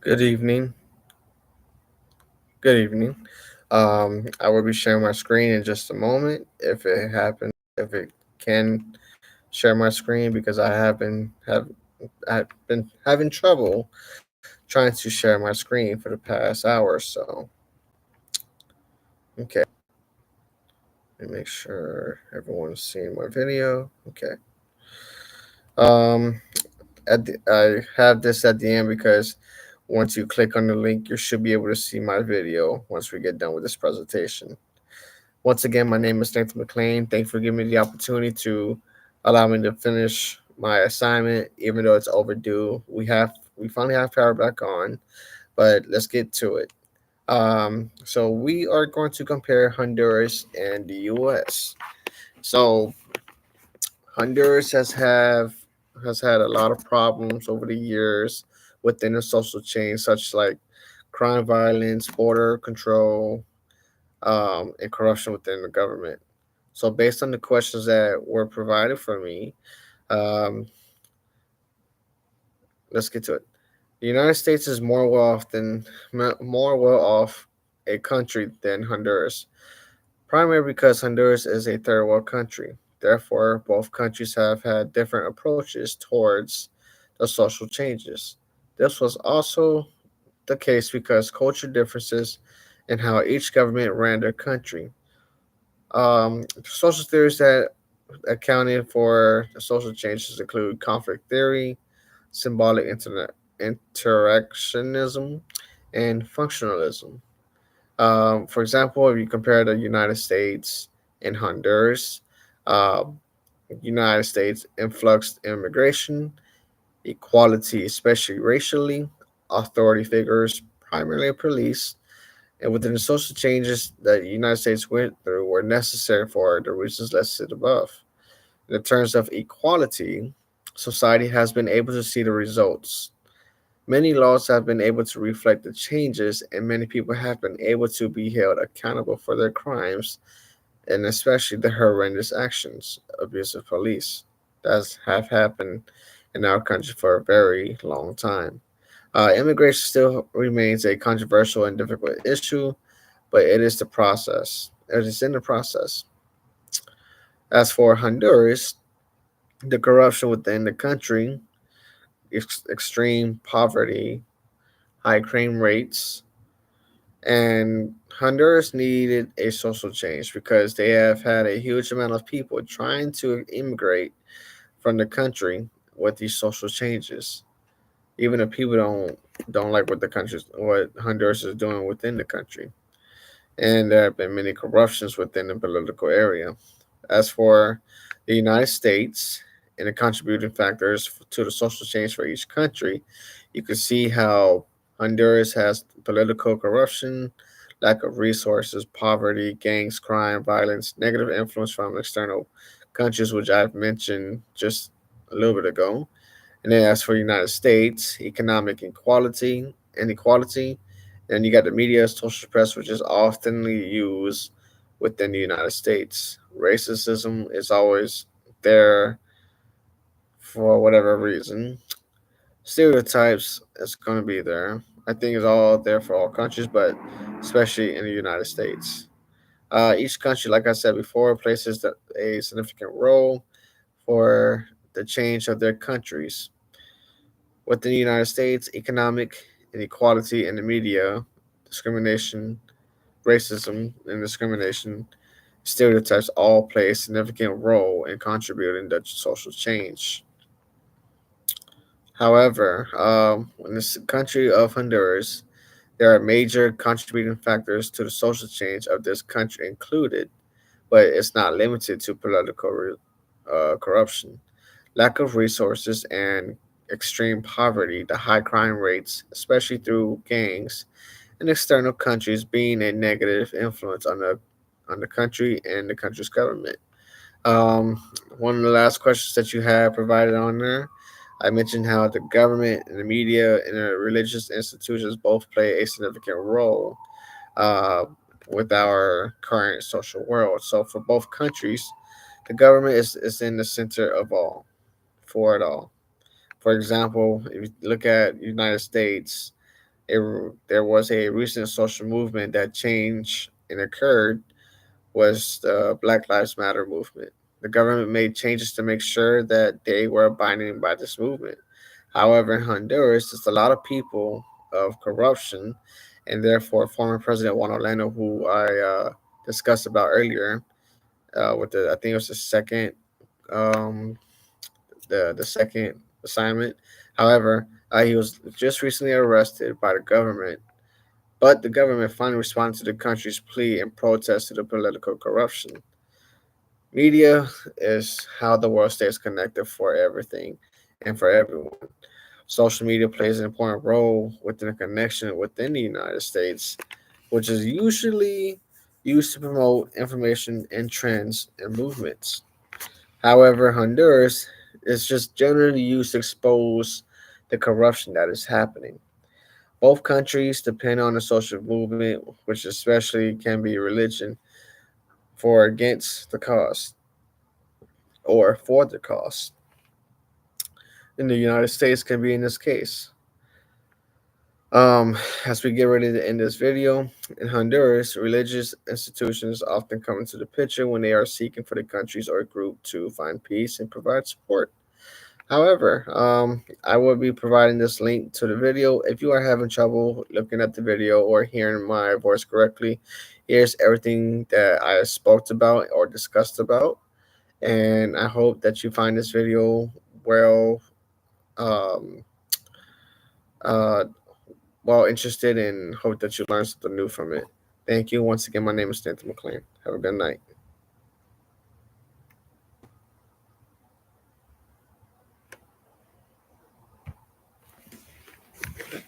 Good evening. Good evening. I will be sharing my screen in just a moment if it can share my screen because I've been having trouble trying to share my screen for the past hour or so. Okay, let me make sure everyone's seeing my video. Okay. Um, I have this at the end because once you click on the link, you should be able to see my video once we get done with this presentation. Once again, my name is Nathan McLean. Thanks for giving me the opportunity to allow me to finish my assignment, even though it's overdue. We finally have power back on, but let's get to it. So we are going to compare Honduras and the U.S. So Honduras has had a lot of problems over the years within the social chain, such like crime, violence, border control, and corruption within the government. So, based on the questions that were provided for me, um, let's get to it. The United States is more well off a country than Honduras, primarily because Honduras is a third world country. Therefore, both countries have had different approaches towards the social changes. This was also the case because culture differences in how each government ran their country. Social theories that accounted for the social changes include conflict theory, symbolic interactionism, and functionalism. For example, if you compare the United States and Honduras, uh, United States influxed immigration, equality, especially racially, authority figures, primarily police, and within the social changes that the United States went through were necessary for the reasons listed above. In terms of equality, society has been able to see the results. Many laws have been able to reflect the changes, and many people have been able to be held accountable for their crimes, and especially the horrendous actions of abusive police that have happened in our country for a very long time. Immigration still remains a controversial and difficult issue, but it is the process. It is in the process. As for Honduras, the corruption within the country, extreme poverty, high crime rates, and Honduras needed a social change because they have had a huge amount of people trying to immigrate from the country with these social changes. Even if people don't like what Honduras is doing within the country, and there have been many corruptions within the political area. As for the United States and the contributing factors to the social change for each country, you can see how Honduras has political corruption, lack of resources, poverty, gangs, crime, violence, negative influence from external countries, which I've mentioned just a little bit ago. And then as for the United States, economic inequality, and you got the media, social press, which is often used within the United States. Racism is always there for whatever reason. Stereotypes is going to be there. I think it's all there for all countries, but especially in the United States. Each country, like I said before, places a significant role for the change of their countries. Within the United States, economic inequality in the media, discrimination, racism, and discrimination stereotypes all play a significant role in contributing to social change. However, in the country of Honduras, there are major contributing factors to the social change of this country included, but it's not limited to political corruption, lack of resources, and extreme poverty, the high crime rates, especially through gangs, and external countries being a negative influence on the country and the country's government. Um, One of the last questions that you have provided on there, I mentioned how the government and the media and the religious institutions both play a significant role uh, with our current social world. So for both countries, the government is in the center of all, for it all. For example, if you look at United States, there was a recent social movement that changed and occurred was the Black Lives Matter movement. The government made changes to make sure that they were abiding by this movement. However, in Honduras, there's a lot of people of corruption, and therefore, former President Juan Orlando, who I discussed about earlier, with the I think it was um, the second assignment. However, he was just recently arrested by the government, but the government finally responded to the country's plea and protest to the political corruption. Media is how the world stays connected for everything and for everyone. Social media plays an important role within a connection within the United States, which is usually used to promote information and trends and movements. However, Honduras is just generally used to expose the corruption that is happening. Both countries depend on the social movement, which especially can be religion, for against the cause or for the cause. In the United States, can be in this case. As we get ready to end this video, in Honduras, religious institutions often come into the picture when they are seeking for the countries or group to find peace and provide support. However, I will be providing this link to the video. If you are having trouble looking at the video or hearing my voice correctly, here's everything that I spoke about or discussed about. And I hope that you find this video well, um, uh, well interested, and hope that you learn something new from it. Thank you. Once again, my name is Stanton McLean. Have a good night.